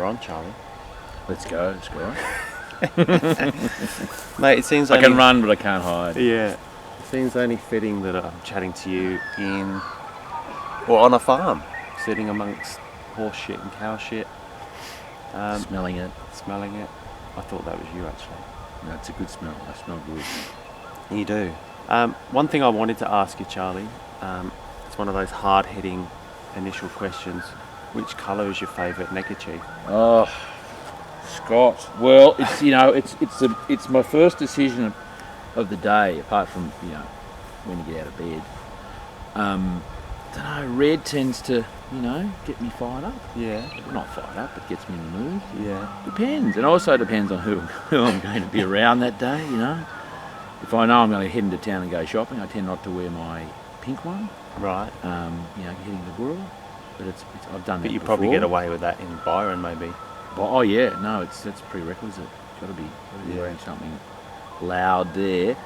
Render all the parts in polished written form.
we're on, Charlie. Let's go. Mate, it seems I can run, but I can't hide. Yeah. It seems only fitting that I'm chatting to you on a farm, sitting amongst horse shit and cow shit. Smelling it. I thought that was you, actually. No, it's a good smell. I smell good. You do. One thing I wanted to ask you, Charlie, it's one of those hard-hitting initial questions. Which colour is your favourite neckerchief? Oh, Scott. Well, it's my first decision of the day, apart from when you get out of bed. Don't know. Red tends to get me fired up. Yeah. Not fired up, but gets me in the mood. Yeah. Depends, and also depends on who I'm going to be around that day. If I know I'm going to head into town and go shopping, I tend not to wear my pink one. Right. Heading to Burra. But I've done that. But you before. probably get away with that in Byron, maybe. Oh yeah, no, that's prerequisite. Got to be wearing something loud there.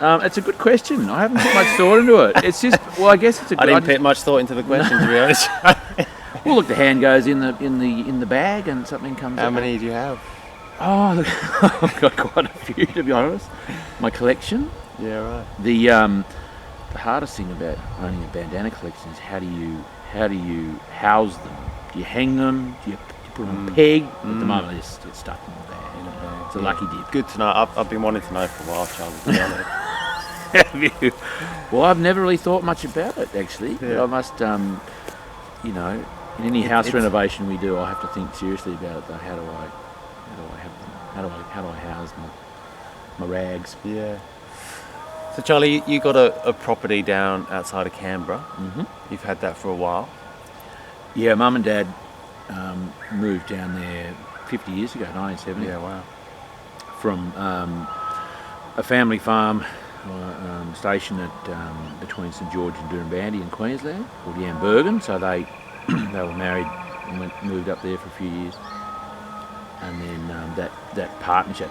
It's a good question. I haven't put much thought into it. It's just, well, I guess it's a good. I didn't put much thought into the question, to be honest. Well, look, the hand goes in the bag, and something comes. How many do you have? Oh, look, I've got quite a few, to be honest. My collection. Yeah, right. The hardest thing about owning a bandana collection is how do you house them? Do you hang them? Do you put them on a peg? At the moment, they just get stuck in the bag. It's a lucky dip. Good to know. I've been wanting to know for a while, Charlie, to be honest. Have you? Well, I've never really thought much about it, actually. Yeah. But I must, in any house renovation we do, I have to think seriously about it. Though, how do I have them? How do I house my rags? Yeah. So, Charlie, you got a property down outside of Canberra. Mm-hmm. You've had that for a while. Yeah, Mum and Dad moved down there 50 years ago, 1970. Yeah, wow. From a family farm station at between St George and Doonbandi in Queensland, called Yambergen. So they were married and moved up there for a few years. And then that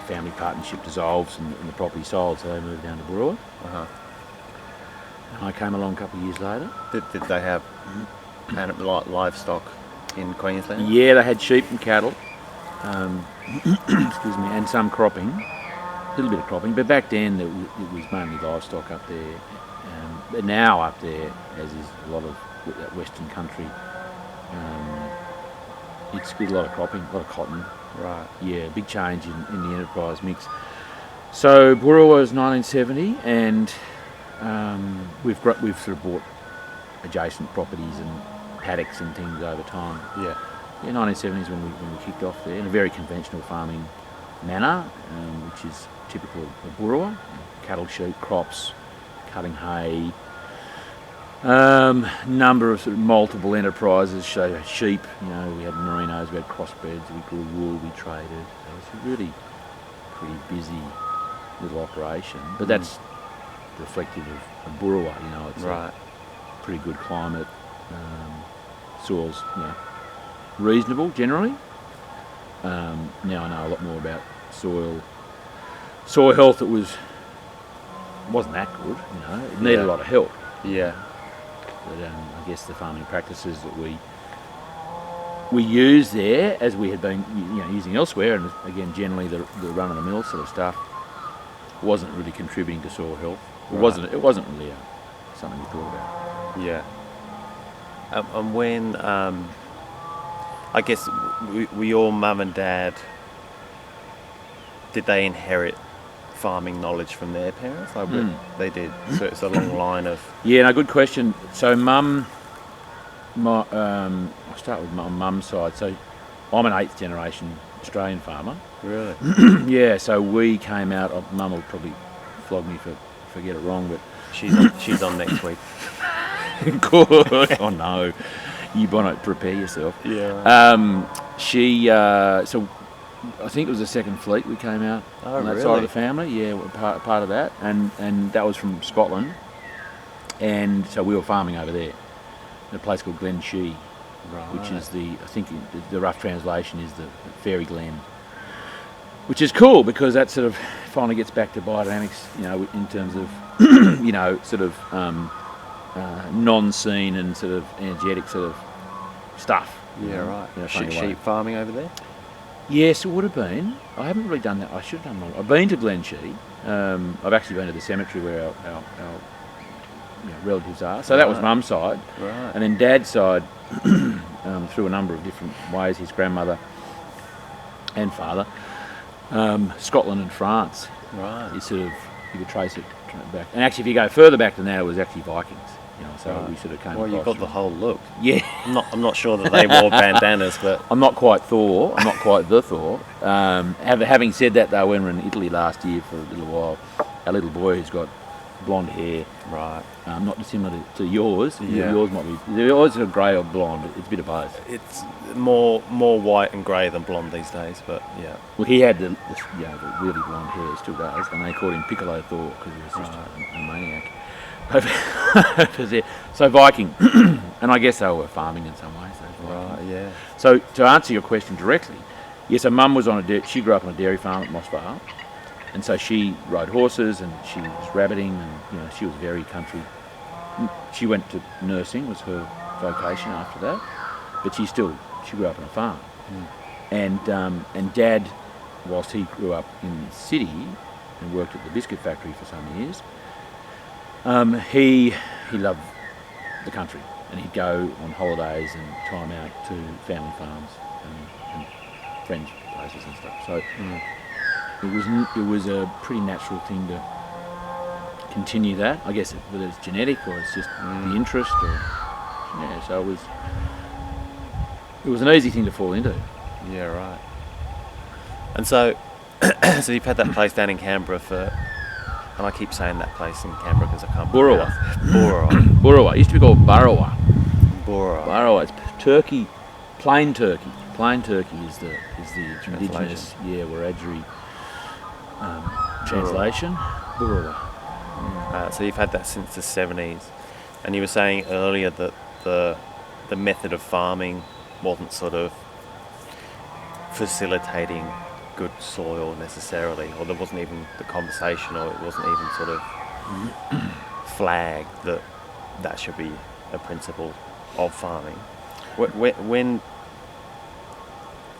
family partnership dissolves and the property sold, so they moved down to Burra. Uh-huh. And I came along a couple of years later. Did they have livestock in Queensland? Yeah, they had sheep and cattle, excuse me, and some cropping, a little bit of cropping. But back then it was mainly livestock up there. But now up there, as is a lot of that western country, it's got a lot of cropping, a lot of cotton. Right. Yeah, big change in the enterprise mix. So Burra was 1970, and we've sort of bought adjacent properties and paddocks and things over time. Yeah. Yeah, 1970s when we kicked off there in a very conventional farming manner, which is typical of Burra. Cattle, sheep, crops, cutting hay. Number of sort of multiple enterprises. So sheep, we had merinos, we had crossbreds, we grew wool, we traded. So it's a really pretty busy little operation. But that's reflective of Burra. It's right. a pretty good climate. Soils, reasonable generally. Now I know a lot more about soil health. It wasn't that good. It needed a lot of help. Yeah. But I guess the farming practices that we use there, as we had been using elsewhere, and again generally the run-of-the-mill sort of stuff, wasn't really contributing to soil health. It wasn't really something we thought about. Yeah. And when I guess were your mum and dad, did they inherit farming knowledge from their parents? They did. So it's a long line of... Yeah, no, good question. So Mum, I'll start with my mum's side. So I'm an 8th generation Australian farmer. Really? Yeah, so we came out, Mum will probably flog me if I get it wrong, but... She's on next week. Good. Oh no, you want to prepare yourself. Yeah. So I think it was the second fleet we came out on that really? side of the family. Yeah, we're part of that, and that was from Scotland, and so we were farming over there in a place called Glen Shee, which is I think the rough translation is the Fairy Glen, which is cool because that sort of finally gets back to biodynamics, in terms of sort of non-seen and sort of energetic sort of stuff. Yeah, right. Sheep farming over there? Yes, it would have been. I haven't really done that. I should have done more. I've been to Glen Shee. I've actually been to the cemetery where our relatives are. So that was Mum's side. Right. And then Dad's side, through a number of different ways, his grandmother and father, Scotland and France. Right. You could trace it back. And actually, if you go further back than that, it was actually Vikings. So Right. we sort of came Well, you've across got the whole look. Yeah. I'm not sure that they wore bandanas, but I'm not quite Thor. I'm not quite the Thor. Having said that, though, when we were in Italy last year for a little while, our little boy who's got blonde hair, right. not dissimilar to yours. Yeah. Yours might be. Yours is grey or blonde. It's a bit of both. It's more white and grey than blonde these days, but yeah. Well, he had the really blonde hair. He still does, and they called him Piccolo Thor because he was just a maniac. So Viking, and I guess they were farming in some ways. Right, yeah. So to answer your question directly, yes, her mum was she grew up on a dairy farm at Moss Vale, and so she rode horses and she was rabbiting, and she was very country. She went to nursing, was her vocation after that, but she grew up on a farm, and Dad, whilst he grew up in the city and worked at the biscuit factory for some years. He loved the country, and he'd go on holidays and time out to family farms and friends' places and stuff. So it was a pretty natural thing to continue that. I guess whether it's genetic or it's just the interest, so it was an easy thing to fall into. Yeah, right. And so you've had that place down in Canberra and I keep saying that place in Canberra because I can't. Burrawa. Burrawa. It used to be called Burrawa. Burrawa. It's turkey, plain turkey. Plain turkey is the indigenous Wiradjuri translation. Burrawa. So you've had that since the 70s, and you were saying earlier that the method of farming wasn't sort of facilitating good soil necessarily, or there wasn't even the conversation, or it wasn't even sort of flagged that should be a principle of farming. When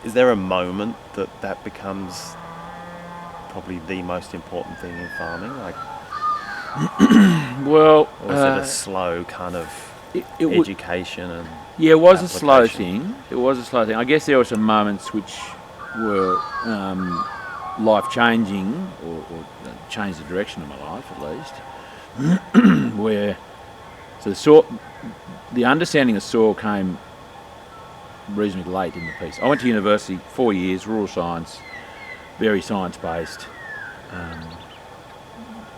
is there a moment that becomes probably the most important thing in farming? Like, well, or is it a slow kind of education and it was a slow application? thing. It was a slow thing. I guess there were some moments which were life-changing or changed the direction of my life at least, where the understanding of soil came reasonably late in the piece. I went to university 4 years, rural science, very science-based,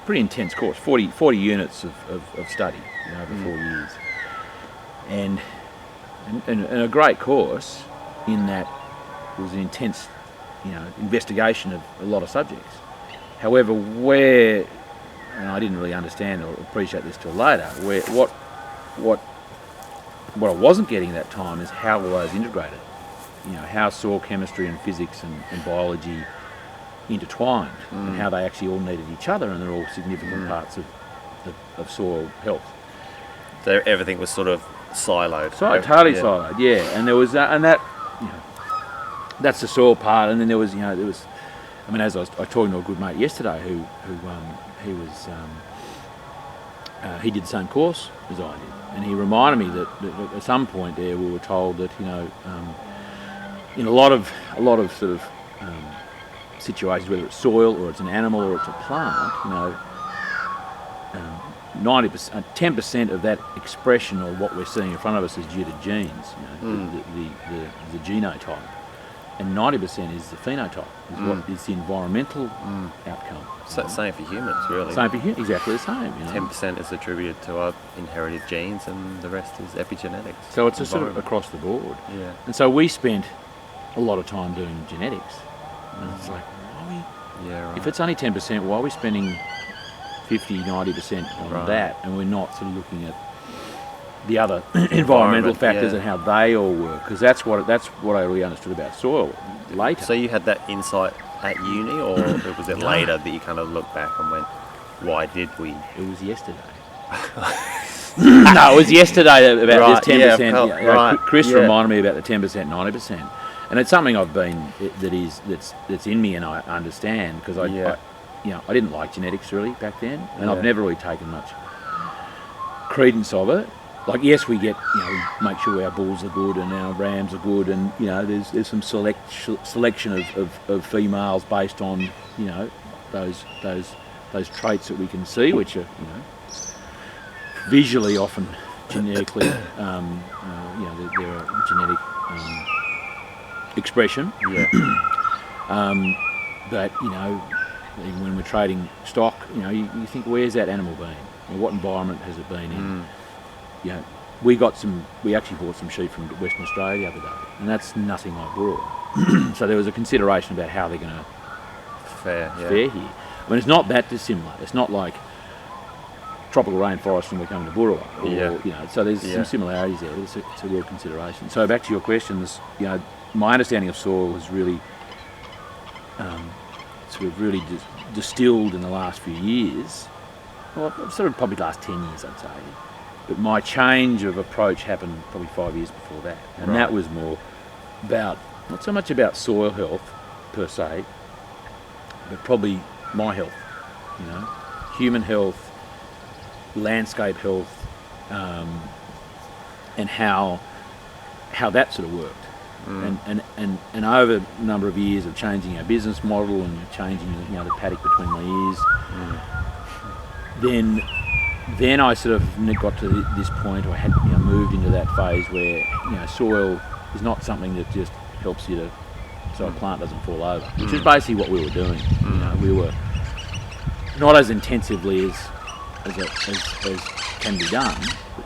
pretty intense course, 40 units of study over 4 years, and a great course in that it was an intense investigation of a lot of subjects. However, and I didn't really understand or appreciate this till later, what I wasn't getting at that time is how were those integrated, how soil chemistry and physics and biology intertwined, and how they actually all needed each other, and they're all significant parts of soil health. So everything was sort of siloed. Totally siloed, yeah. And there was that's the soil part, and then there was I mean, as I was talking to a good mate yesterday who he did the same course as I did, and he reminded me that at some point there we were told that in a lot of sort of situations, whether it's soil or it's an animal or it's a plant, 90%, 10% of that expression of what we're seeing in front of us is due to genes, the genotype, and 90% is the phenotype, is what is the environmental outcome. So same for humans, really. Same for humans, exactly the same. 10% is attributed to our inherited genes, and the rest is epigenetics. So it's a sort of across the board. Yeah. And so we spent a lot of time doing genetics. And it's like, if it's only 10%, why are we spending 50, 90% on that, and we're not sort of looking at the other environmental factors and how they all work? Because that's what I really understood about soil later. So you had that insight at uni, or was it later that you kind of looked back and went, why did we? It was yesterday. No, it was yesterday about this 10%. Chris reminded me about the 10%, 90%. And it's something that's in me, and I understand, because I didn't like genetics really back then, and I've never really taken much credence of it. Like, yes, we get, we make sure our bulls are good and our rams are good, and there's some selection of females based on those traits that we can see, which are visually often genetically they're a genetic expression. But even when we're trading stock, you think, where's that animal been? What environment has it been in? We actually bought some sheep from Western Australia the other day, and that's nothing like rural. So there was a consideration about how they're going to fare here. I mean, it's not that dissimilar. It's not like tropical rainforest and we're coming to Burrawa. So there's some similarities there. It's a real consideration. So back to your questions, my understanding of soil was really distilled in the last few years. Well, sort of probably the last 10 years, I'd say. But my change of approach happened probably 5 years before that. And that was more about, not so much about soil health per se, but probably my health, human health, landscape health, and how that sort of worked. And over a number of years of changing our business model and changing the paddock between my ears, then I sort of got to this point, or had moved into that phase where soil is not something that just helps you so a plant doesn't fall over, which is basically what we were doing. We were not as intensively as can be done,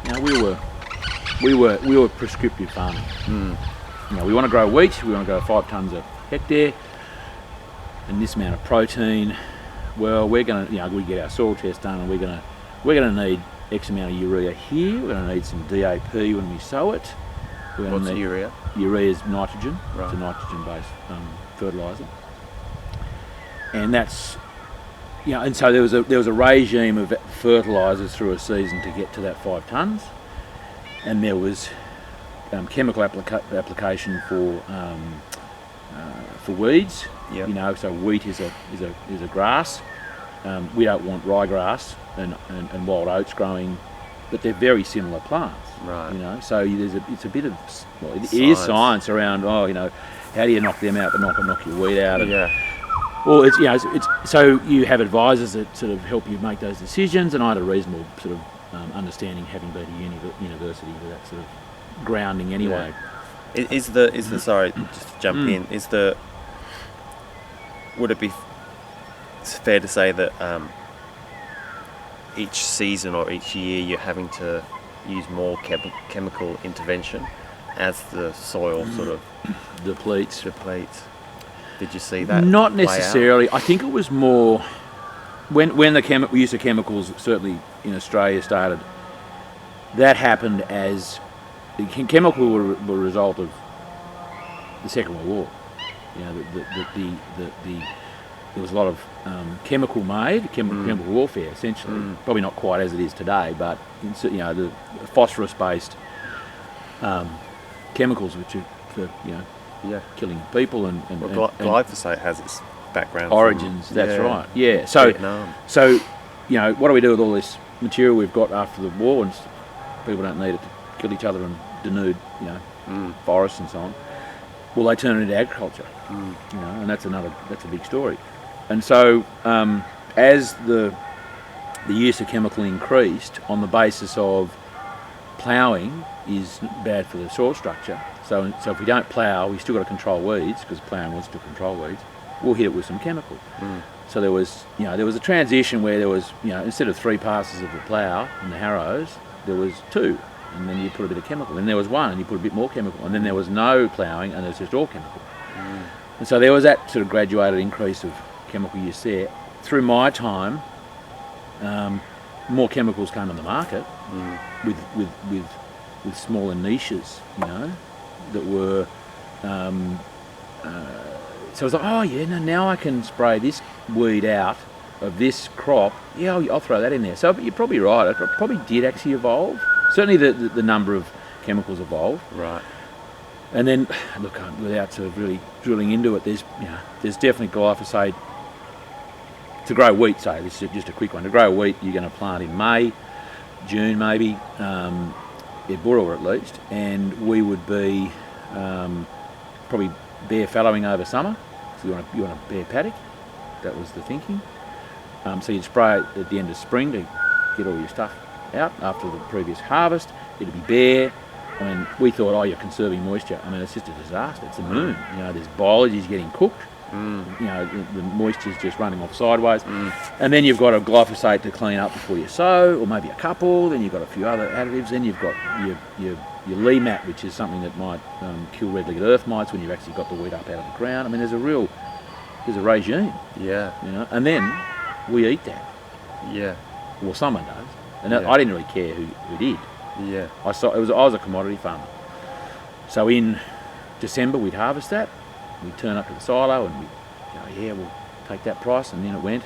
but we were prescriptive farming. We want to grow wheat, we want to grow 5 tonnes a hectare and this amount of protein. Well, we're going to, we get our soil test done, and we're going to need X amount of urea here. We're going to need some DAP when we sow it. What's urea? Urea is nitrogen. Right. It's a nitrogen-based fertiliser, and that's and so there was a regime of fertilisers through a season to get to that 5 tonnes, and there was chemical application for weeds. So wheat is a grass. We don't want ryegrass and wild oats growing, but they're very similar plants. Right. So it's a bit of it is science around how do you knock them out but not knock your wheat out. Well, it's so you have advisors that sort of help you make those decisions, and I had a reasonable sort of understanding, having been to university, with that sort of grounding anyway. Is the sorry, just to jump in, would it be fair to say that each season or each year you're having to use more chemical intervention as the soil sort of depletes? Did you see that? Not necessarily. I think it was more when the use of chemicals, certainly in Australia, started. That happened as the chemical were a result of the Second World War. There was a lot of chemical warfare, essentially. Probably not quite as it is today, but the phosphorus-based chemicals, which are for killing people and glyphosate has its background origins. That's right. Yeah. So Vietnam. So what do we do with all this material we've got after the war, and people don't need it to kill each other and denude forests and so on? Well, they turn it into agriculture, and that's a big story. And so as the use of chemical increased on the basis of ploughing is bad for the soil structure. So if we don't plough, we still got to control weeds, because ploughing wants to control weeds. We'll hit it with some chemical. So there was a transition where there was instead of 3 passes of the plough and the harrows, there was 2, and then you put a bit of chemical. Then there was 1, and you put a bit more chemical, and then there was no ploughing, and there was just all chemical. And so there was that sort of graduated increase of chemical use there. Through my time, more chemicals came on the market with smaller niches, that were. So I was like, now I can spray this weed out of this crop. Yeah, I'll throw that in there. So you're probably right. It probably did actually evolve. Certainly the number of chemicals evolved. Right. And then, look, without sort of really drilling into it, there's definitely glyphosate. To grow wheat, say, this is just a quick one. To grow wheat, you're going to plant in May, June maybe, at Burra at least, and we would be probably bare fallowing over summer. So you want a bare paddock. That was the thinking. So you'd spray it at the end of spring to get all your stuff out after the previous harvest. It'd be bare. I mean, we thought, you're conserving moisture. I mean, it's just a disaster. It's the moon. There's biology's getting cooked. The moisture's just running off sideways. And then you've got a glyphosate to clean up before you sow, or maybe a couple. Then you've got a few other additives. Then you've got your LEMAT, which is something that might kill red-legged earth mites when you've actually got the wheat up out of the ground. I mean, there's a regime. Yeah. And then we eat that. Yeah. Well, someone does. And I didn't really care who did. Yeah. I was a commodity farmer. So in December we'd harvest that. We'd turn up to the silo and we'll take that price, and then it went.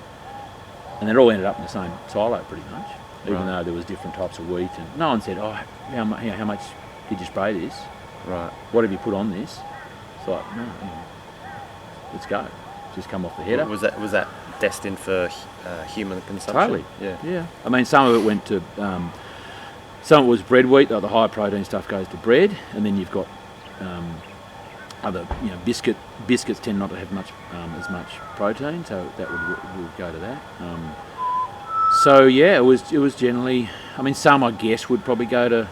And it all ended up in the same silo pretty much, even though there was different types of wheat. And no one said, how much did you spray this? Right. What have you put on this? It's like, no, let's go. Just come off the header. Was that destined for human consumption? Totally. Yeah. I mean, some of it went to, some of it was bread wheat. The high protein stuff goes to bread, and then you've got other, biscuits tend not to have as much protein, so that would go to that. It was generally. I mean, some I guess would probably go into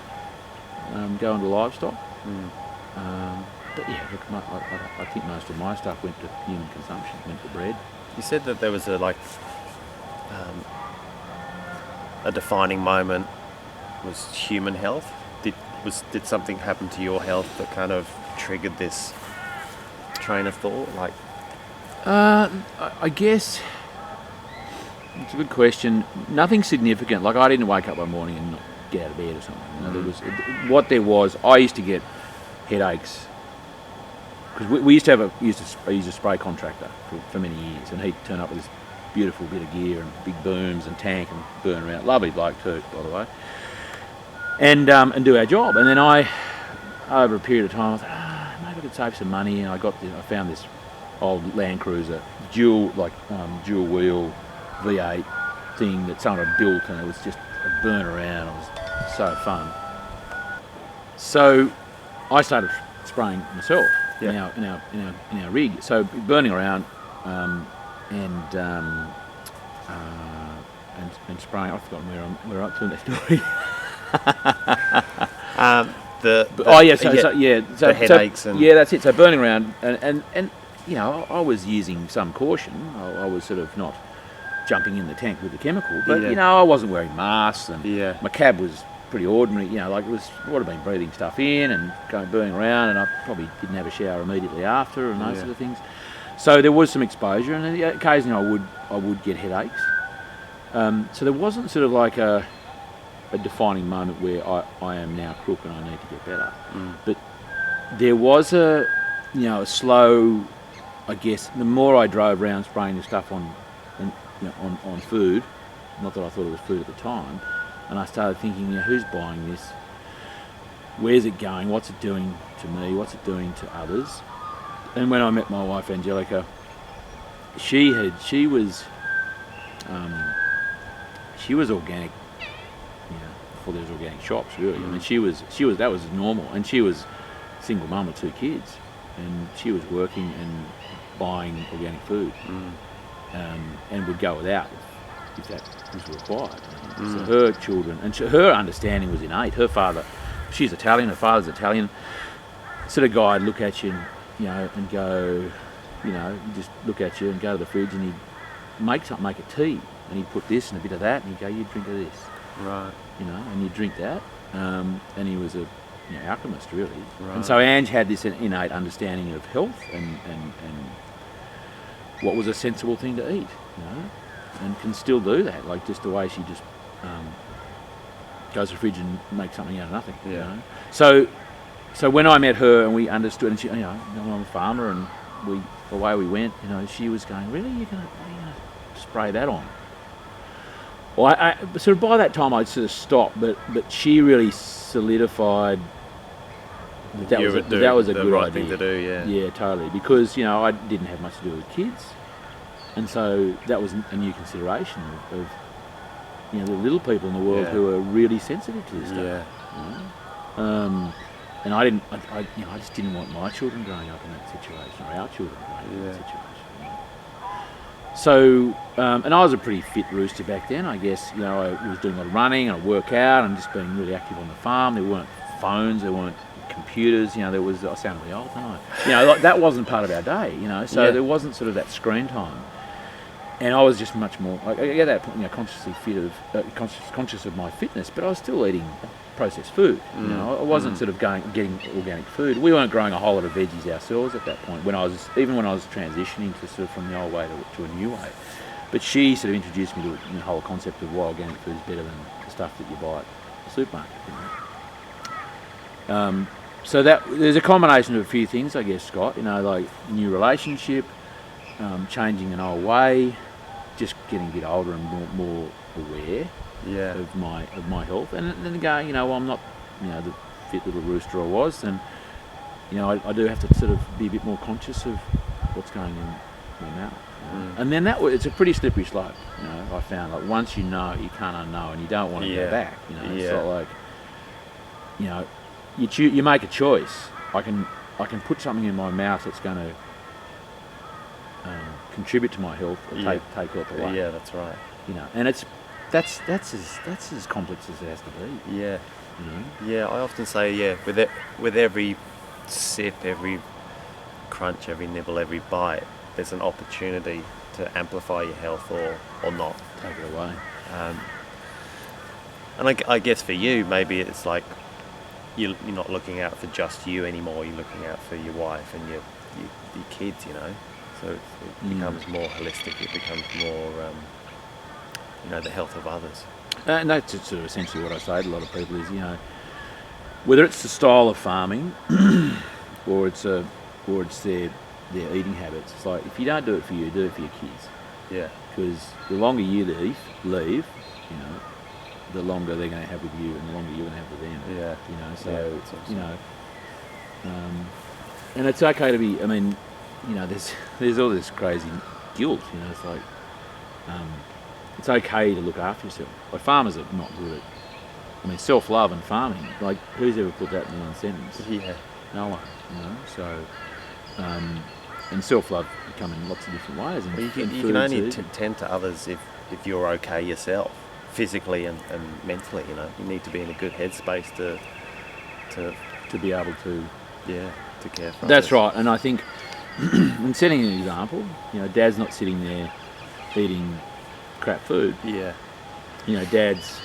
livestock. But yeah, look, I think most of my stuff went to human consumption, went to bread. You said that there was a defining moment was human health. Did something happen to your health that kind of triggered this train of thought? I guess it's a good question. Nothing significant. Like, I didn't wake up one morning and not get out of bed or something. There was. I used to get headaches because we used to have I used a spray contractor for many years, and he'd turn up with this beautiful bit of gear and big booms and tank and burn around. Lovely bloke too, by the way. And do our job. And then over a period of time, I thought, maybe I could save some money. And I found this old Land Cruiser, dual wheel V8 thing that someone had built, and it was just a burn around. It was so fun. So I started spraying myself in our rig. So burning around and spraying. I've forgotten where I'm up to in that story. The headaches and that's it. So burning around and I was using some caution. I was sort of not jumping in the tank with the chemical, but I wasn't wearing masks, and my cab was pretty ordinary. It would have been breathing stuff in and burning around, and I probably didn't have a shower immediately after, and those sort of things. So there was some exposure, and occasionally I would get headaches. So there wasn't sort of like a defining moment where I am now crook and I need to get better. But there was a slow, I guess, the more I drove around spraying the stuff on food, not that I thought it was food at the time, and I started thinking, who's buying this? Where's it going? What's it doing to me? What's it doing to others? And when I met my wife Angelica, she was organic, before there was organic shops, really. I mean, she was that was normal, and she was a single mum with 2 kids, and she was working and buying organic food, and would go without if that was required. So her children, and her understanding was innate. Her father, she's Italian, her father's Italian, sort of guy would look at you and go, just look at you and go to the fridge, and he'd make a tea, and he'd put this and a bit of that, and he'd go, you drink of this. Right. And you drink that, and he was a alchemist, really. Right. And so Ange had this innate understanding of health and what was a sensible thing to eat, and can still do that, like just the way she just goes to the fridge and makes something out of nothing. So when I met her and we understood, and she, I'm a farmer, and away we went. She was going, really, you're gonna spray that on? Well, I sort of by that time I'd sort of stopped, but she really solidified that was a good right idea. thing to do. Yeah. Yeah, totally. Because I didn't have much to do with kids, and so that was a new consideration of the little people in the world who are really sensitive to this stuff. Yeah. And I just didn't want my children growing up in that situation, or our children growing up in that situation. So, and I was a pretty fit rooster back then, I guess. I was doing a lot of running and I work out and just being really active on the farm. There weren't phones, there weren't computers. There was. I sound really old, don't I? That wasn't part of our day. So there wasn't sort of that screen time. And I was just much more. I get that consciously conscious of my fitness, but I was still eating processed food. I wasn't sort of getting organic food. We weren't growing a whole lot of veggies ourselves at that point. When I was transitioning to sort of from the old way to a new way. But she sort of introduced me to the whole concept of why organic food is better than the stuff that you buy at the supermarket. So that there's a combination of a few things, I guess, Scott. Like new relationship, changing an old way, just getting a bit older and more aware of my health, and then going, I'm not the fit little rooster I was, and I do have to sort of be a bit more conscious of what's going in my mouth. And then it's a pretty slippery slope. I found like once you know, you can't unknow, and you don't want to go back. It's not like you make a choice. I can put something in my mouth that's going to contribute to my health, or take health away. Yeah, that's right. And that's as complex as it has to be. Yeah. Yeah, I often say, with every sip, every crunch, every nibble, every bite, there's an opportunity to amplify your health or not. Take it away. And I guess for you, maybe it's like you're not looking out for just you anymore. You're looking out for your wife and your kids. So it becomes more holistic. It becomes more, the health of others. And that's sort of essentially what I say to a lot of people is, whether it's the style of farming or it's their eating habits. It's like if you don't do it for you, do it for your kids. Yeah. Because the longer you leave, the longer they're going to have with you, and the longer you're going to have with them. Yeah. So awesome. And it's okay to be. I mean, there's all this crazy guilt. It's like it's okay to look after yourself. Like farmers are not good at. Self-love and farming. Like who's ever put that in one sentence? Yeah. No one. So. And self-love can come in lots of different ways. And you can only tend to others if you're okay yourself, physically and mentally. You need to be in a good headspace to be able to to care for That's others. right. And I think in setting an example, Dad's not sitting there eating crap food. Yeah. Dad's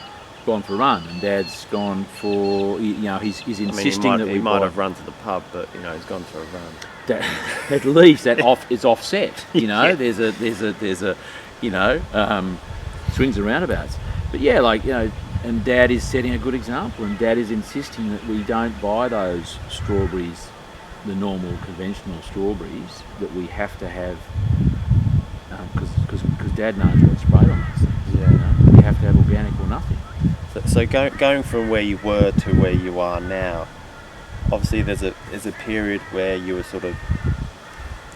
gone for a run, and Dad's gone for he's insisting that he might have run to the pub, but he's gone for a run. At least that is offset. There's a swings and roundabouts. But and Dad is setting a good example, and Dad is insisting that we don't buy those strawberries, the normal conventional strawberries that we have to have, because Dad knows what's sprayed on those things. Yeah. We have to have organic or nothing. So going from where you were to where you are now, obviously there's a period where you were sort of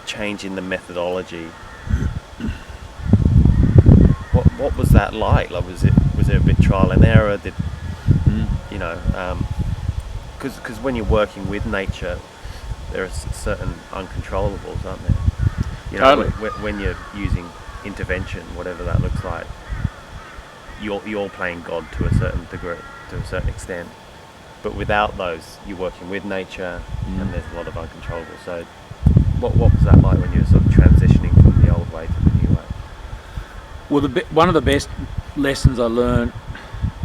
changing the methodology. What was that like? Like was it a bit trial and error? Because when you're working with nature, there are certain uncontrollables, aren't there? Totally. When you're using intervention, whatever that looks like, you're playing God to a certain degree, to a certain extent. But without those, you're working with nature, and there's a lot of uncontrollables. So, what was that like when you were sort of transitioning from the old way to the new way? Well, one of the best lessons I learned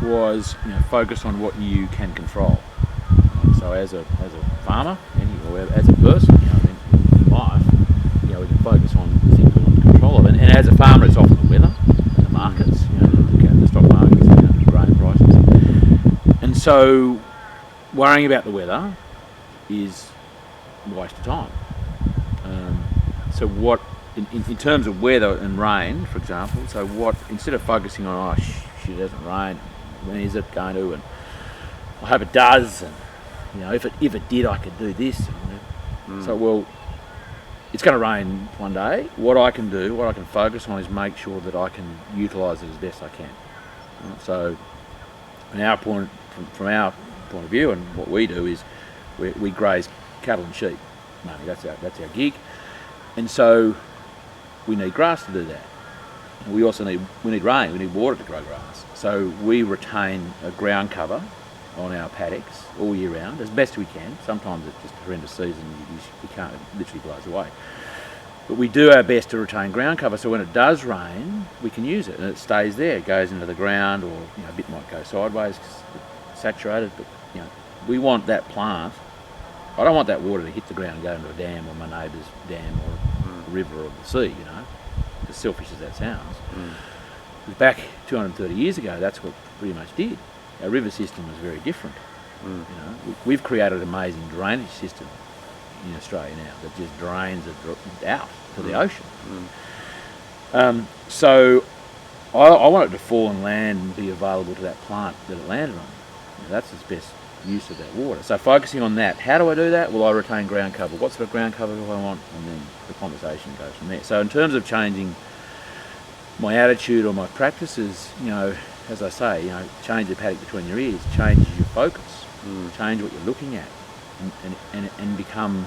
was focus on what you can control. So as a farmer, or as a person, in life, we can focus on the things we want to control. And as a farmer, it's often the weather and the markets. The stock markets, grain prices, and so worrying about the weather is a waste of time. So what, in terms of weather and rain, for example, instead of focusing on, it doesn't rain, when is it going to, and I hope it does, and if it did, I could do this. So, well, it's going to rain one day. What I can focus on is make sure that I can utilise it as best I can. Right? So, from our point of view, and what we do is we graze cattle and sheep. Mainly, that's our gig, and so we need grass to do that. And we also need rain. We need water to grow grass. So we retain a ground cover on our paddocks all year round as best we can. Sometimes it's just a horrendous season, you can't, it literally blows away. But we do our best to retain ground cover, so when it does rain, we can use it, and it stays there. It goes into the ground, or a bit might go sideways because it's saturated. But we want that plant. I don't want that water to hit the ground and go into a dam or my neighbour's dam or a river or the sea. As selfish as that sounds. Back 230 years ago, that's what pretty much did. Our river system was very different. We've created an amazing drainage system in Australia now that just drains it out to the ocean. So I want it to fall on land and be available to that plant that it landed on. That's its best use of that water. So focusing on that, how do I do that? Well, I retain ground cover. What sort of ground cover do I want? And then the conversation goes from there. So in terms of changing my attitude or my practices, as I say, change the paddock between your ears, changes your focus, change what you're looking at, and become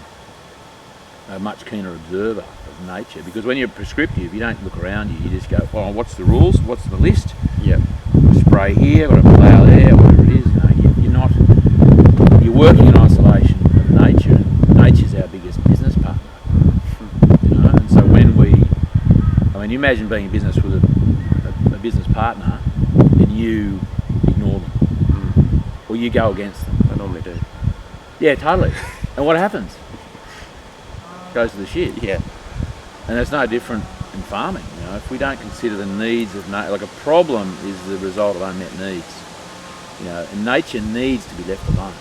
a much keener observer of nature. Because when you're prescriptive, you don't look around you. You just go, well, what's the rules? What's the list? Yeah. Spray here, got to plough there, whatever it is. You're working in isolation of nature, and nature's our biggest business partner. And so you imagine being in business with a business partner and you ignore them, or you go against them. I normally do. Yeah, totally. And what happens? Goes to the shit. Yeah. And it's no different in farming. If we don't consider the needs of nature, like a problem is the result of unmet needs. And nature needs to be left alone.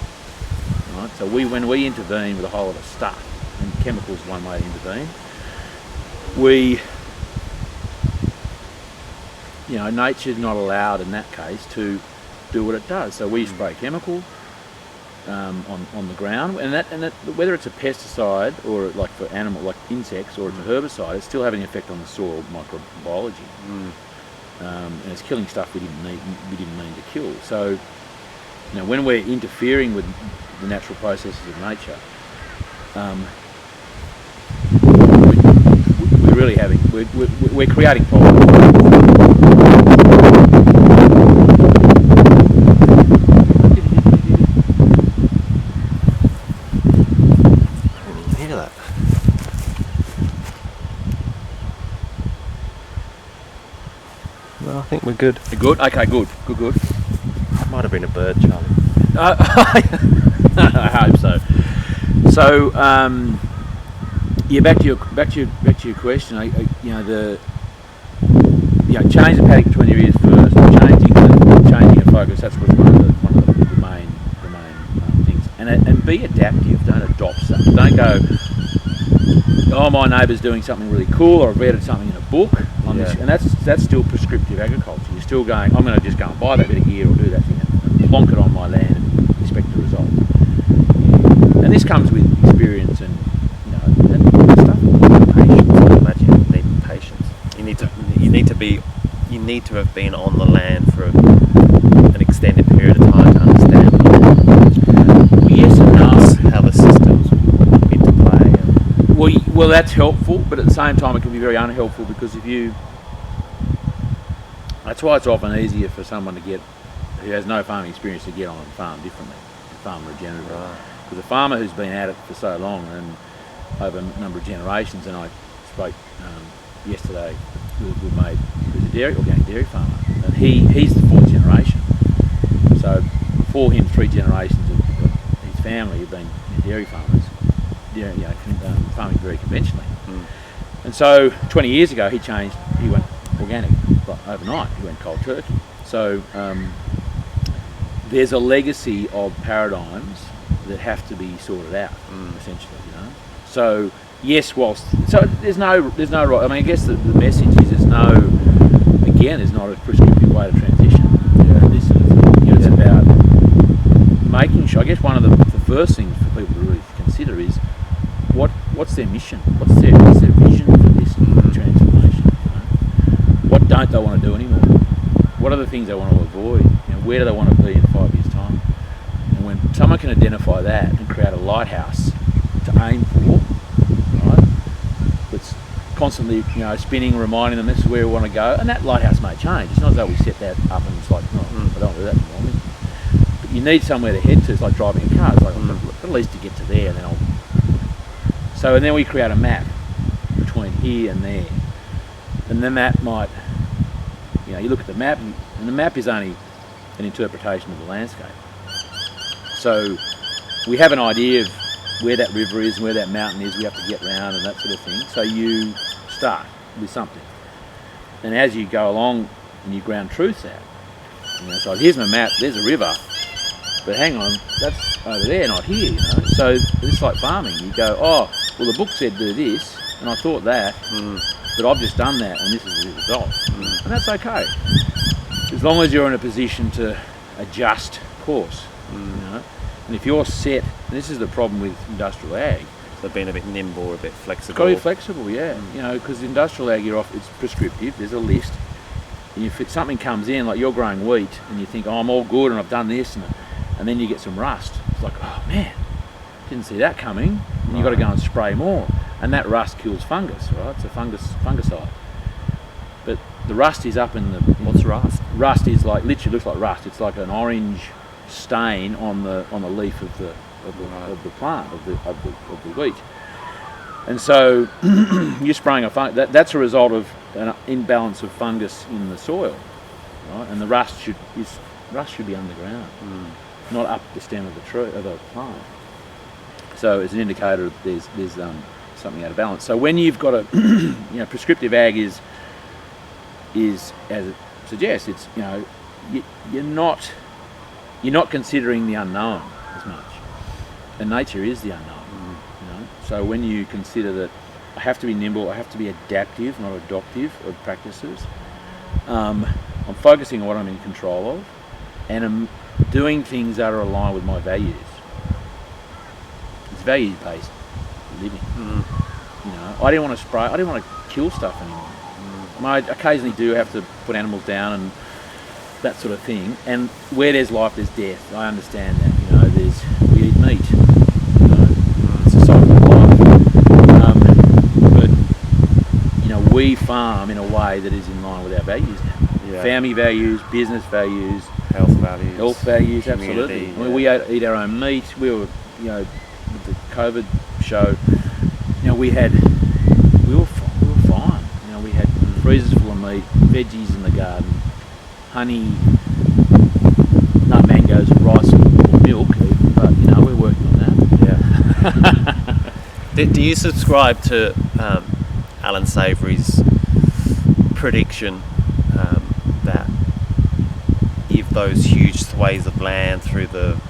Right? So when we intervene with a whole lot of stuff, and chemicals is one way to intervene, nature's not allowed in that case to do what it does. So we spray chemical on the ground, and that whether it's a pesticide or like for animal, like insects, or it's a herbicide, it's still having an effect on the soil microbiology, and it's killing stuff we didn't mean to kill. So when we're interfering with the natural processes of nature, we're creating problems. Hear that? No, I think we're good. You're good? Okay, good. Might have been a bird, Charlie. I hope so. So, back to your question. Change the paddock between your ears first. Changing your focus. That's one of the main things. And be adaptive. Don't adopt stuff. Don't go, oh, my neighbour's doing something really cool, or I've read something in a book on this, and that's still prescriptive agriculture. You're still going, I'm going to just go and buy that bit of gear or do that thing and plonk it on my land and expect the result. And this comes with experience and stuff. Patience. I imagine you need patience. You need to have been on the land for an extended period of time to understand yes and no. How the systems interplay. Well, that's helpful, but at the same time, it can be very unhelpful because that's why it's often easier for someone who has no farming experience to get on and farm differently, farm regeneratively. Right. Because a farmer who's been at it for so long and over a number of generations, and I spoke yesterday with a good mate who's a organic dairy farmer, and he's the fourth generation. So before him, 3 generations of his family have been dairy farmers, farming very conventionally. And so 20 years ago, he went organic overnight. He went cold turkey. So there's a legacy of paradigms that have to be sorted out, essentially. So yes, there's no right. I mean, I guess the message is there's not a prescriptive way to transition. This sort of thing. It's about making sure. I guess one of the first thing for people to really consider is what's their mission? What's their vision for this transformation? What don't they want to do anymore? What are the things they want to avoid? Where do they want to be in 5 years' time? And when someone can identify that and create a lighthouse to aim for, right, that's constantly spinning, reminding them this is where we want to go, and that lighthouse may change. It's not as though we set that up and it's like, no, I don't want to do that anymore. But you need somewhere to head to. It's like driving a car. It's like at least to get to there, and then and then we create a map between here and there, and the map might, you look at the map, and the map is only an interpretation of the landscape. So we have an idea of where that river is, where that mountain is, we have to get round and that sort of thing. So you start with something. And as you go along and you ground truth that, so here's my map, there's a river, but hang on, that's over there, not here, So it's like farming. You go, oh, well the book said do this, and I thought that, but I've just done that, and this is the result. And that's okay. As long as you're in a position to adjust course, And if you're set, and this is the problem with industrial ag. So being a bit nimble, a bit flexible. It's got to be flexible, yeah. Because industrial ag, it's prescriptive. There's a list. And if something comes in, like you're growing wheat, and you think, oh, I'm all good, and I've done this, and then you get some rust. It's like, oh man, didn't see that coming. And you've got to go and spray more, and that rust kills fungus, right? It's a fungicide. But the rust is up in the. What's rust? Rust is like literally looks like rust. It's like an orange stain on the leaf of the plant of the wheat. And so you're spraying that's a result of an imbalance of fungus in the soil, right? And the rust should be underground, not up the stem of the tree of the plant. So it's an indicator that there's something out of balance. So when you've got a prescriptive ag is as it suggests, it's you're not considering the unknown as much, and nature is the unknown. So when you consider that I have to be nimble, I have to be adaptive, not adoptive of practices. I'm focusing on what I'm in control of, and I'm doing things that are aligned with my values. It's value-based living. I didn't want to spray. I didn't want to kill stuff anymore. I occasionally do have to put animals down and that sort of thing. And where there's life, there's death. I understand that. We eat meat. It's a cycle of life. But we farm in a way that is in line with our values now. Yeah. Family values, business values, health values, absolutely. Yeah. We eat our own meat. We were, with the COVID show, we were fine. We had freezers full of meat, veggies in the garden, honey, no mangoes, rice or milk even, but we're working on that. Yeah. Do you subscribe to Alan Savory's prediction that if those huge swathes of land through the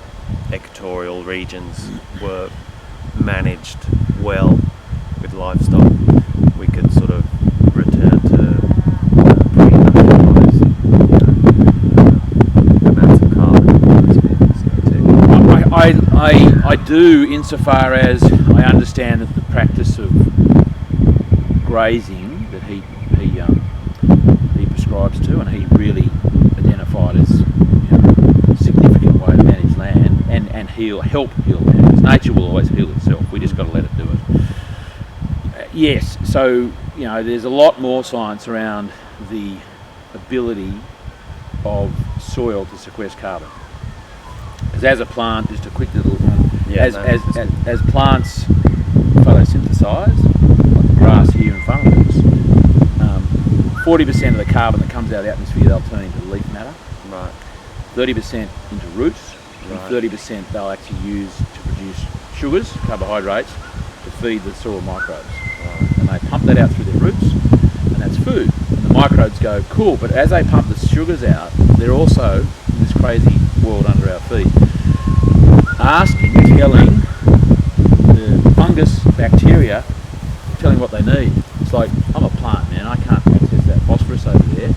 equatorial regions were managed well with livestock, we could sort of return to pre-industrialised amounts of carbon? I do, insofar as I understand that the practice of grazing that he prescribes to, and he really identified as a significant way to manage land and help heal land, because nature will always heal itself. We just got to let it do it. Yes, so there's a lot more science around the ability of soil to sequester carbon. Because as a plant, just a quick little as plants photosynthesize, like the grass here in front of us, 40% of the carbon that comes out of the atmosphere they'll turn into leaf matter. Right. 30% into roots, and 30% they'll actually use to produce sugars, carbohydrates, to feed the soil microbes. Right. And they pump that out through their roots, and that's food. And the microbes go, cool, but as they pump the sugars out, they're also, in this crazy world under our feet, telling the fungus, bacteria, telling what they need. It's like, I'm a plant, man, I can't access that phosphorus over there,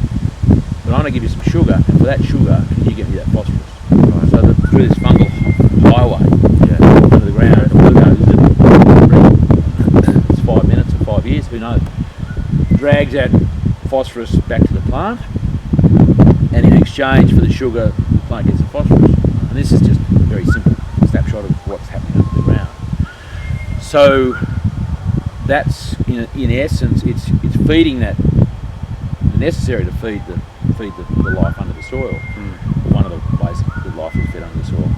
but I'm going to give you some sugar, and for that sugar, can you get me that phosphorus? Right. So through this fungal highway, who knows, drags that phosphorus back to the plant, and in exchange for the sugar, the plant gets the phosphorus. And this is just a very simple snapshot of what's happening under the ground. So that's in essence, it's feeding that necessary to feed the life under the soil. One of the ways that life is fed under the soil,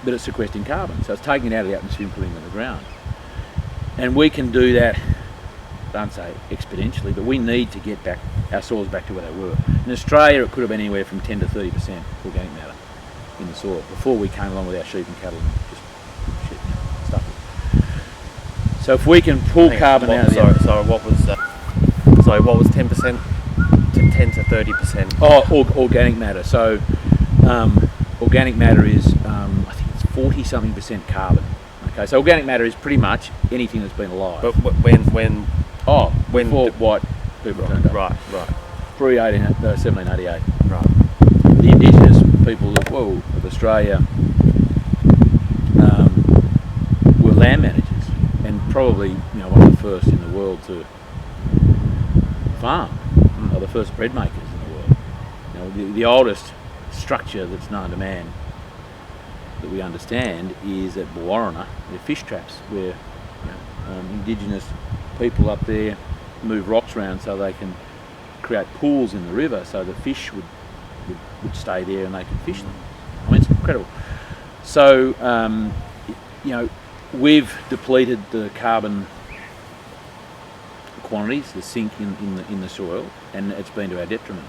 but it's sequestering carbon, so it's taking it out of the atmosphere and putting it in the ground. And we can do that, don't say exponentially, but we need to get back our soils back to where they were. In Australia, it could have been anywhere from 10 to 30% organic matter in the soil before we came along with our sheep and cattle and just shit, stuff it. So if we can pull carbon out of the atmosphere. Sorry, what was 10% to 10 to 30%? Oh, organic matter. So organic matter is I think it's 40-something% carbon. Okay, so organic matter is pretty much anything that's been alive. But when before white people turned up. Right. Pre 1788. Right. The indigenous people of Australia were land managers, and probably one of the first in the world to farm, or the first bread makers in the world. The oldest structure that's known to man that we understand is at Warrana, the fish traps, where indigenous people up there move rocks around so they can create pools in the river, so the fish would stay there and they could fish them. I mean, it's incredible. So we've depleted the carbon quantities, the zinc in the soil, and it's been to our detriment.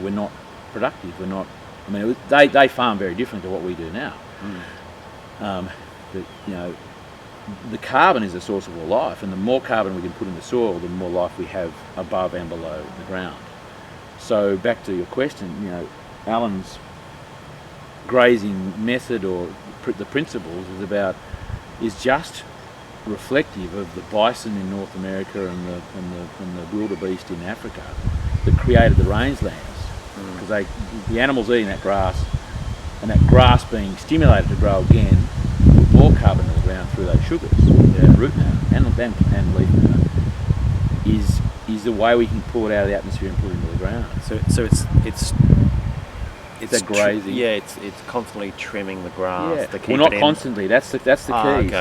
We're not productive. We're not. I mean, they farm very different to what we do now. But the carbon is the source of all life, and the more carbon we can put in the soil, the more life we have above and below the ground. So back to your question, Alan's grazing method, or the principles, is just reflective of the bison in North America and the wildebeest in Africa that created the rangelands, because the animals eating that grass, and that grass being stimulated to grow again, put more carbon in the ground through those sugars, root matter and leaf matter, is the way we can pull it out of the atmosphere and put it into the ground. So it's grazing. It's constantly trimming the grass. Yeah. To keep Well, not it in. constantly. That's the key. Okay.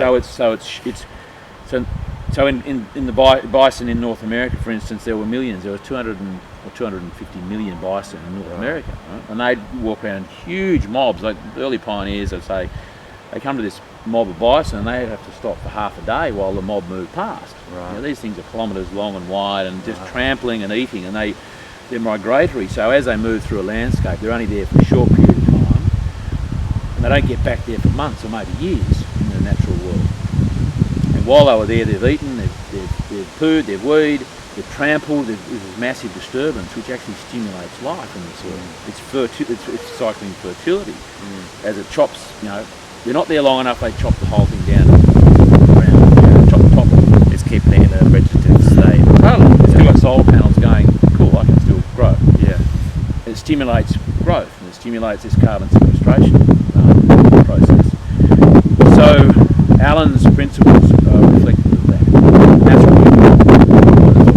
So in the bison in North America, for instance, there were millions. There were 250 million bison in North America, right? And they'd walk around in huge mobs. Like the early pioneers, I'd say, they come to this mob of bison and they'd have to stop for half a day while the mob moved past. Right. These things are kilometres long and wide, and just trampling and eating, and they're migratory. So as they move through a landscape, they're only there for a short period of time, and they don't get back there for months or maybe years in the natural world. And while they were there, they've eaten, they've pooed, they've weed, they've trampled. There's this massive disturbance which actually stimulates life in the soil. It's cycling fertility. As it chops, they're not there long enough, they chop the whole thing down to the ground. Chop the top of it. It's keeping it in a vegetative state. Totally. It's still got solar panels going, cool, I can still grow. Yeah. It stimulates growth, and it stimulates this carbon sequestration process. So Alan's principles are reflective of that. And that's what a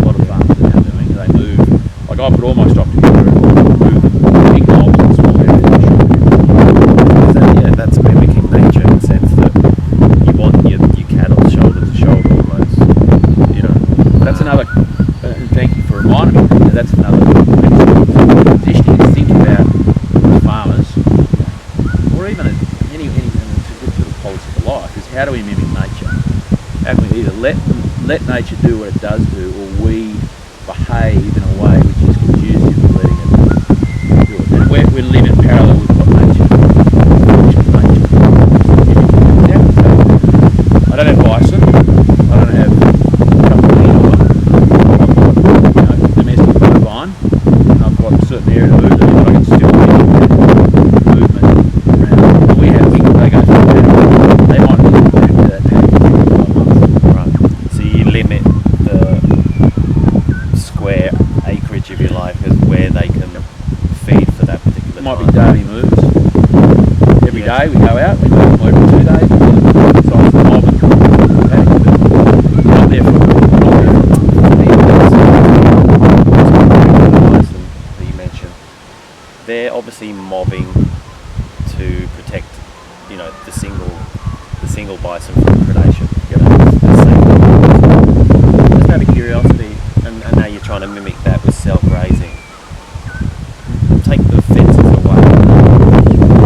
lot of farmers are now doing. They move, like I put all my stock together and move big mobs in small areas in short periods. That's mimicking nature in the sense that you want your cattle shoulder to shoulder almost. That's another, and thank you for reminding me, that's another positioning to think about farmers, or even any it's a good sort of policy for life, is how do we mimic nature? How can we either let nature do what it does do, or we behave in a way which is conducive to letting it do it? And we live in parallel with what nature I don't have bison, I don't have a couple of I've got domestic bovine, and I've got a certain area to move to, but I can still get movement around. But they go through that. They might be back to that package in 5 months. Right. So you limit the square acreage, if you like, as where they can feed for that particular It might time. be daily moves. Every day we go out, we move them every 2 days, we size the mob and paddock. We're not there for obviously mobbing to protect, the single bison from predation. Just out of curiosity, and now you're trying to mimic that with self-raising. Take the fences away.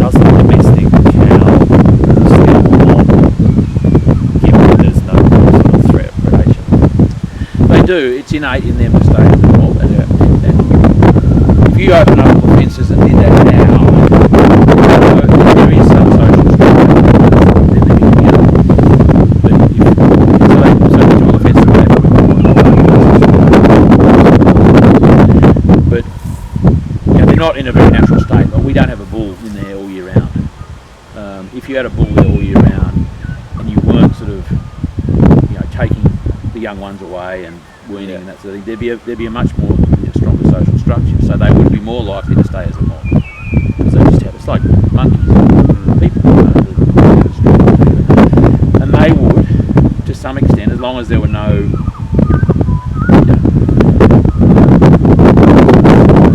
Does the domestic cow still mob, given that there's no sort of threat of predation? They do. It's innate in them to stay as a mob. And if you open up the fences and did that now, there is some social structure that they're living together. But if so all the fences away, but they're not in a very natural state. Like, we don't have a bull in there all year round. If you had a bull there all year round and you weren't sort of taking the young ones away and weaning and that sort of thing, there'd be a much more stronger social structure. So they would be more likely to stay as a mob, because they just have, it's like monkeys, people, and they would, to some extent, as long as there were no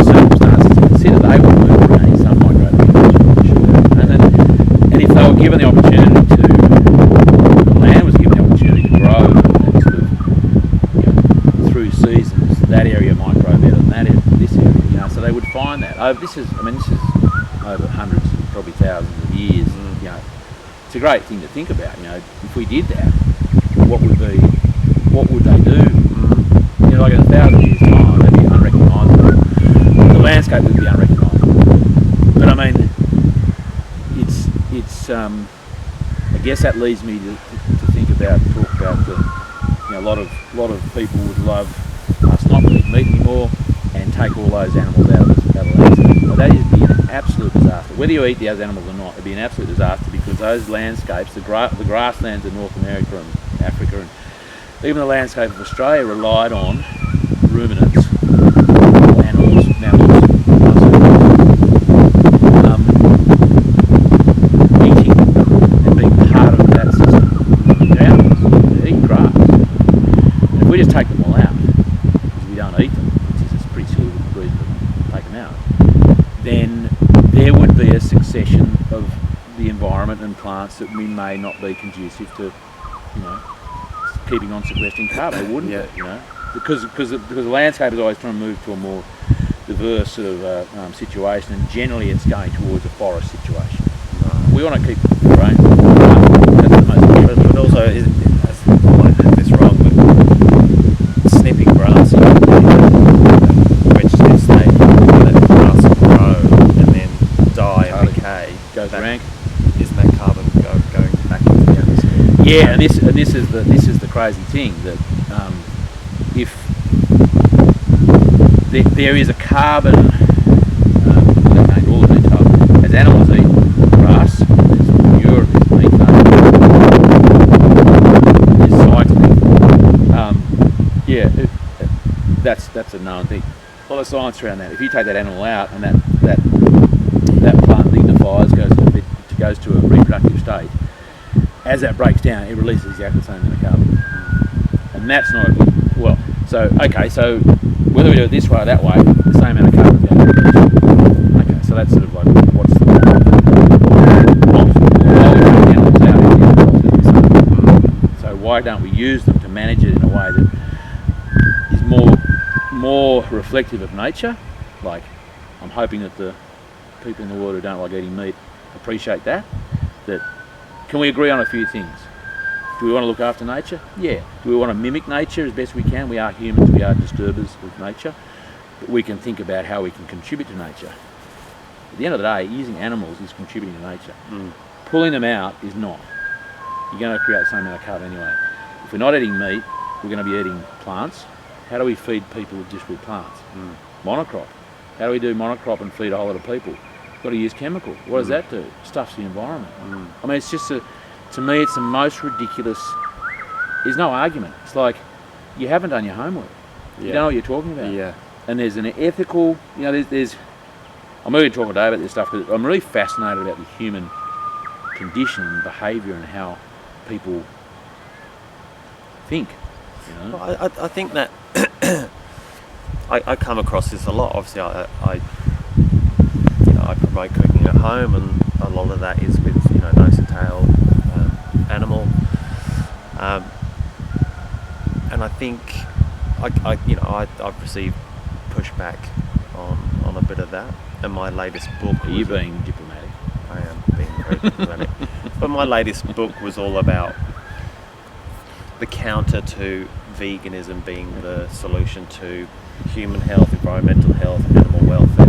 circumstances to consider, they would move around in some migratory fashion, sure. And if they were given the opportunity to, the land was given the opportunity to grow and sort of through seasons, that area might grow better than that area, this area. So they would find that. This is over hundreds, probably thousands of years. It's a great thing to think about. If we did that, what would they do? Like in 1,000 years' time, they'd be unrecognisable. The landscape would be unrecognisable. But it's. I guess that leads me to talk about a lot of people would love us not to eat meat anymore and take all those animals out of the landscape. Well, that would be an absolute disaster. Whether you eat those animals or not, it'd be an absolute disaster, because those landscapes, the grasslands of North America and Africa, and even the landscape of Australia, relied on ruminants, animals, mammals, eating and being part of that system. They're animals, they eat grass. And if we just take them all out, because we don't eat them, which is a pretty silly reason to take them out, then there would be a succession of the environment and plants that we may not be conducive to, keeping on sequestering carbon. They wouldn't, because the landscape is always trying to move to a more diverse sort of situation, and generally it's going towards a forest situation. We want to keep the rain. That's the most important. But also, I might have this wrong, but snipping grass, vegetative state, let the grass grow and then die and decay. Goes rank. Isn't that carbon going back into the atmosphere? Yeah, and this is the crazy thing, that if there is a carbon, all the detail, as animals eat grass, there's manure, there's methane, there's cycling. That's a known thing. A lot of science around that. If you take that animal out and that plant lignifies, goes to a reproductive state, as that breaks down, it releases exactly the same amount of carbon. And that's not a good, so whether we do it this way or that way, the same amount of carbon is going to be released. Okay, so that's sort of like, what's the animals out in. So why don't we use them to manage it in a way that is more reflective of nature? Like, I'm hoping that the people in the world who don't like eating meat appreciate that. Can we agree on a few things? Do we want to look after nature? Yeah. Do we want to mimic nature as best we can? We are humans, we are disturbers of nature. But we can think about how we can contribute to nature. At the end of the day, using animals is contributing to nature. Pulling them out is not. You're going to create the same amount of carbon anyway. If we're not eating meat, we're going to be eating plants. How do we feed people just with plants? Monocrop. How do we do monocrop and feed a whole lot of people? Got to use chemical. What does that do? Stuffs the environment. I mean, it's just to me, it's the most ridiculous. There's no argument. It's like, you haven't done your homework. You don't know what you're talking about. Yeah. And there's an ethical, there's I'm really talking today about this stuff, because I'm really fascinated about the human condition and behaviour and how people think. Well, I think that I come across this a lot. Obviously, I I promote cooking at home, and a lot of that is with nose and tail animal, and I think I've received pushback on a bit of that. And my latest book. Are you being diplomatic? I am being very diplomatic. But my latest book was all about the counter to veganism being the solution to human health, environmental health, animal welfare.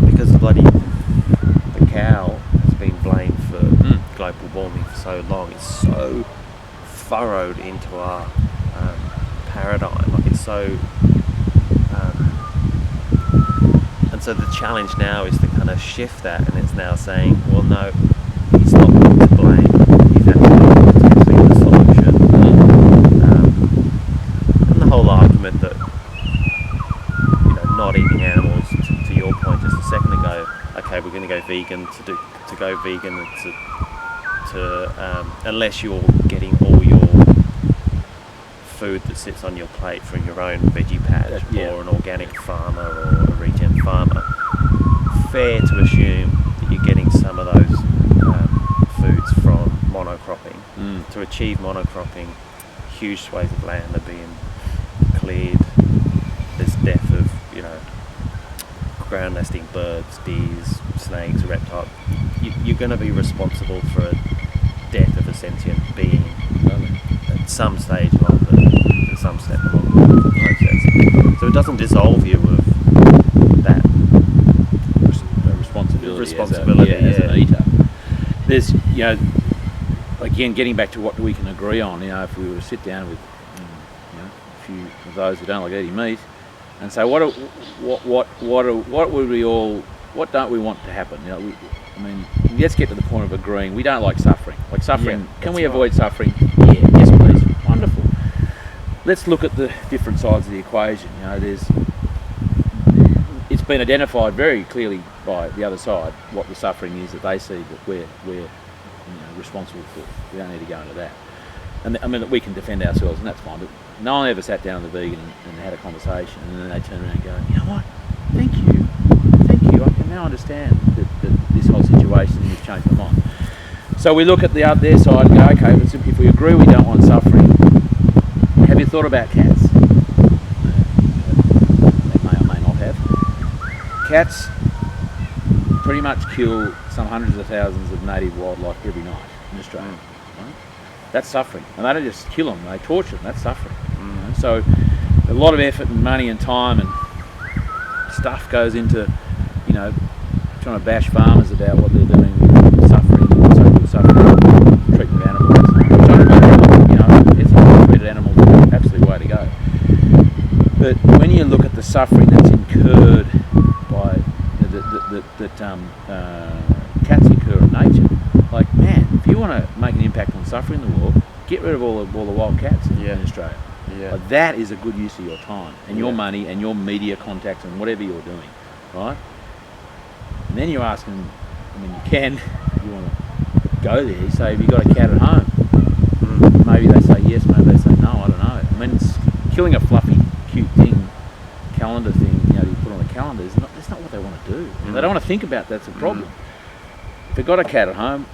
Because the cow has been blamed for global warming for so long. It's so furrowed into our paradigm. Like it's so. And so the challenge now is to kind of shift that, and it's now saying, well, no, he's not to blame. He's actually the solution. And the whole argument that not eating animals, to your point just a second ago, okay, we're going to go vegan to go vegan to unless you're getting all your food that sits on your plate from your own veggie patch or an organic farmer or a regen farmer, fair to assume that you're getting some of those foods from monocropping. To achieve monocropping, huge swathes of land are being cleared. There's death of ground nesting birds, deers, snakes, reptiles. You're going to be responsible for a death of a sentient being at some stage along some step along the process. So it doesn't dissolve you of that responsibility as an eater. There's again, getting back to what we can agree on. If we were to sit down with a few of those who don't like eating meat and say what don't we want to happen? Let's get to the point of agreeing. We don't like suffering. Like suffering, can we avoid suffering? Yeah, yes please. Wonderful. Let's look at the different sides of the equation. It's been identified very clearly by the other side what the suffering is that they see that we're responsible for. We don't need to go into that. And that we can defend ourselves, and that's fine. But no one ever sat down with a vegan and had a conversation, and then they turn around and go, you know what? Thank you. I can now understand that this whole situation, and you've changed my mind. So we look at their side and go, okay, if we agree we don't want suffering, have you thought about cats? They may or may not have. Cats pretty much kill some hundreds of thousands of native wildlife every night in Australia. Right? That's suffering. And they don't just kill them, they torture them. That's suffering. So a lot of effort and money and time and stuff goes into, trying to bash farmers about what they're doing with suffering, social suffering, treatment of animals. Treated animals is the absolute way to go. But when you look at the suffering that's incurred by that cats incur in nature, like, man, if you want to make an impact on suffering in the world, get rid of all the wild cats in Australia. Yeah. Like, that is a good use of your time and your money and your media contacts and whatever you're doing, right? And then you ask them, you want to go there, you say, have you got a cat at home? Maybe they say yes, maybe they say no, I don't know. It's killing a fluffy, cute thing, calendar thing, you put on a calendar, that's not what they want to do. They don't want to think about that's a problem. If they've got a cat at home,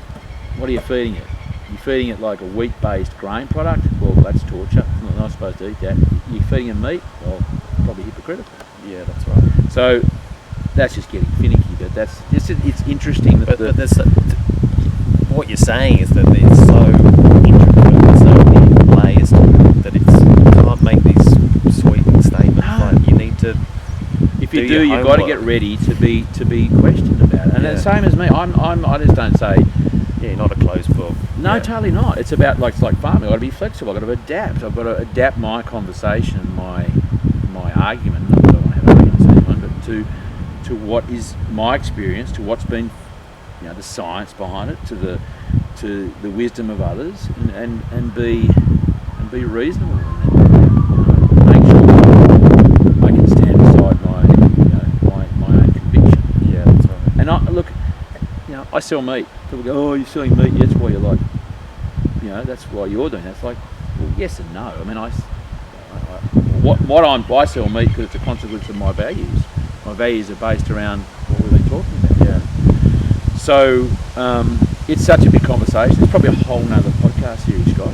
what are you feeding it? You're feeding it like a wheat-based grain product? Well, that's torture. You're not supposed to eat that. You're feeding it meat? Well, probably hypocritical. Yeah, that's right. So that's just getting finicky, but it's interesting that what you're saying is that it's so intricate, it's so many layers to it, that you can't make these sweeping statements. No. Like, you need to. If you do, you've got to get ready to be questioned about it. And the same as me. I just don't say. Yeah, you're not a closed book. No, totally not. It's about it's like farming. I've got to be flexible. I've got to adapt. I've got to adapt my conversation, my argument. Not that I want to have an argument with anyone, but to what is my experience, to what's been, the science behind it, to the wisdom of others, and be reasonable. And make sure I can stand beside my own conviction. Yeah, that's right. And I sell meat. People go, oh, you're selling meat. That's why you're like, that's why you're doing that. It's like, well, yes and no. I sell meat because it's a consequence of my values. My values are based around what we've been talking about. Yeah. So it's such a big conversation. It's probably a whole nother podcast series, Scott.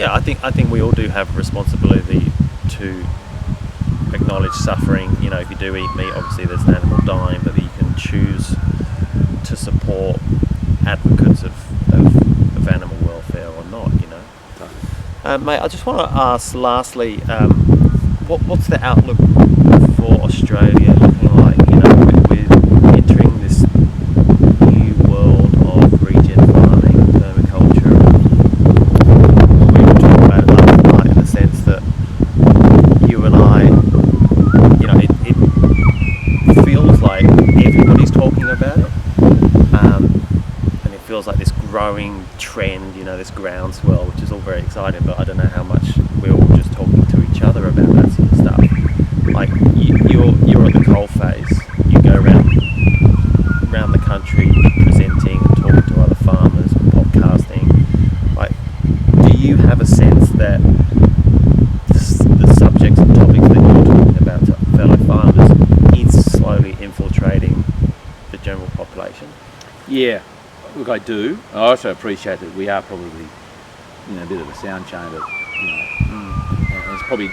I think we all do have a responsibility to acknowledge suffering. You know, if you do eat meat, obviously there's an animal dying, but you can choose to support advocates of animal welfare or not, you know. Mate, I just want to ask lastly, what's the outlook for Australia looking like? You know, we're entering this new world of regen farming, permaculture. We were talking about it last night in the sense that you and I, you know, it feels like everybody's talking about it. And it feels like this growing trend, you know, this groundswell, which is all very exciting, but I don't know how much we're all just talking to each other about that sort of stuff. Like, you're at the coal phase, you go around the country presenting and talking to other farmers, podcasting. Like, do you have a sense that the subjects and topics that you're talking about to fellow farmers is slowly infiltrating the general population? Yeah, look, I do. I also appreciate that we are probably, you know, a bit of a sound chain, but you know, and it's probably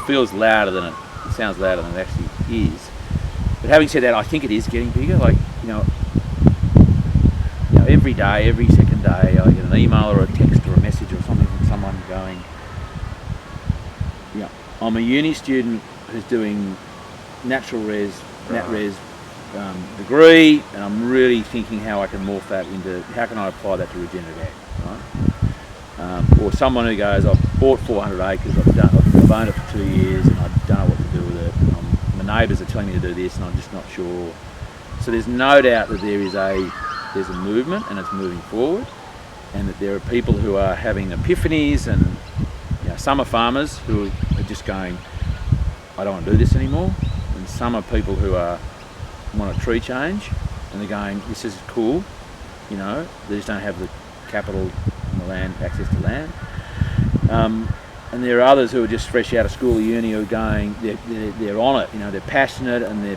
feels louder than it sounds louder than it actually is. But having said that, I think it is getting bigger. Like, you know, every day, every second day, I get an email or a text or a message or something from someone going, I'm a uni student who's doing natural res, nat res degree, and I'm really thinking how I can morph that into, how can I apply that to regenerative ag, right? Or someone who goes, I've bought 400 acres, I've owned it for 2 years and I don't know what to do with it. My neighbours are telling me to do this and I'm just not sure. So there's no doubt that there's a movement and it's moving forward, and that there are people who are having epiphanies, and some are farmers who are just going, I don't want to do this anymore, and some are people who want a tree change and they're going, this is cool, they just don't have the capital and the land, access to land. And there are others who are just fresh out of school or uni who are going, they're on it, they're passionate, and they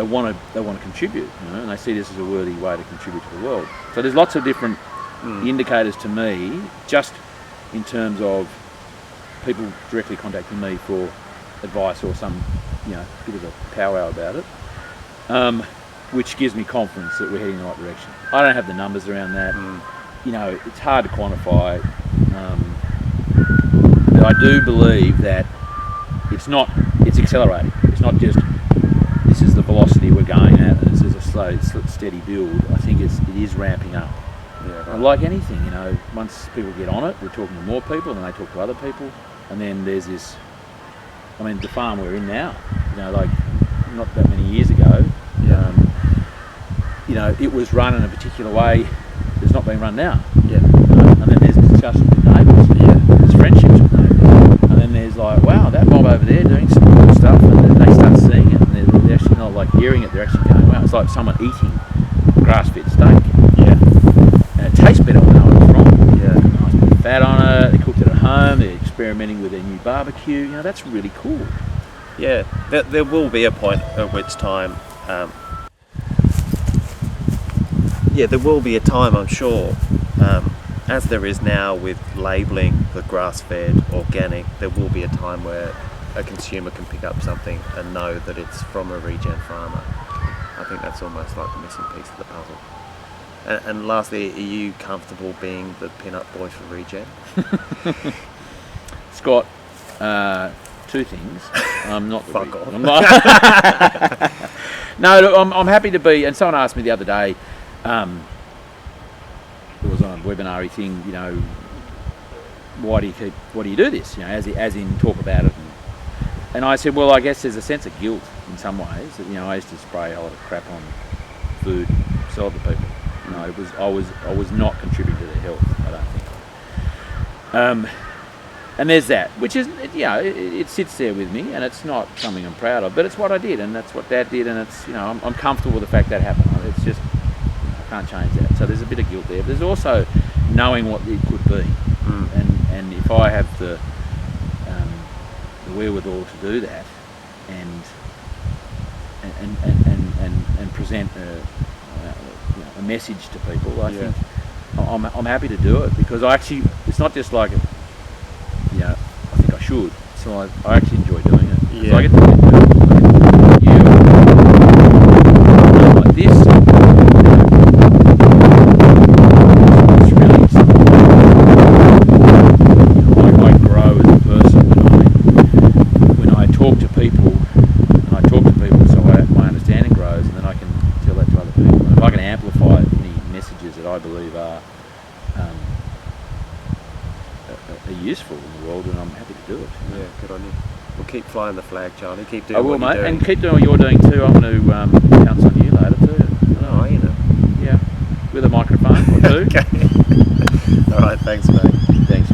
want to contribute, and they see this as a worthy way to contribute to the world. So there's lots of different indicators to me, just in terms of people directly contacting me for advice or some bit of a powwow about it, which gives me confidence that we're heading in the right direction. I don't have the numbers around that. It's hard to quantify, but I do believe that it's accelerating. It's not just this is the velocity we're going at and this is a slow, steady build. I think it is ramping up. Yeah, right. And like anything, once people get on it, we're talking to more people and they talk to other people, and then there's this. The farm we're in now, like not that many years ago, it was run in a particular way that's not being run now. Yeah. And then there's discussions with neighbours. Yeah. There's friendships with neighbours. And then there's like, wow, that mob over there doing some good stuff, and then they start seeing it, and they're actually not like hearing it, they're actually going, wow, it's like someone eating grass-fed steak. Yeah. And it tastes better when I was wrong. Yeah. Nice bit of fat on it, they cooked it at home, they're experimenting with their new barbecue, that's really cool. Yeah, there will be a point at which time, there will be a time, I'm sure, as there is now with labelling the grass-fed organic, there will be a time where a consumer can pick up something and know that it's from a regen farmer. I think that's almost like the missing piece of the puzzle. And lastly, are you comfortable being the pin-up boy for regen? Scott, two things. I'm not. Fuck off. I'm not. No, look, I'm happy to be. And someone asked me the other day. It was on a webinar thing. Why do you do this? As in talk about it. And I said, well, I guess there's a sense of guilt in some ways. That, I used to spray a lot of crap on food, sell it to people. I was not contributing to their health, I don't think. And there's that, which is, it sits there with me, and it's not something I'm proud of, but it's what I did, and that's what Dad did, and it's, I'm comfortable with the fact that happened. It's just, I can't change that. So there's a bit of guilt there. But there's also knowing what it could be, and if I have the wherewithal to do that, and and present a message to people, I think I'm happy to do it, because it's not just like, I think I should. So I actually enjoy doing it. Yeah. I get to do it. Like this. It's really I grow as a person when I talk to people, so my understanding grows, and then I can tell that to other people. And if I can amplify any messages that I believe are useful in the world, and I'm happy to do it. Yeah, good on you. Well, keep flying the flag, Charlie. Keep doing I will, what mate, you're doing. and keep doing what you're doing too. I'm going to pounce on you later too. Oh, are you know? Yeah, with a microphone or two. Okay. All right, thanks, mate. Thanks.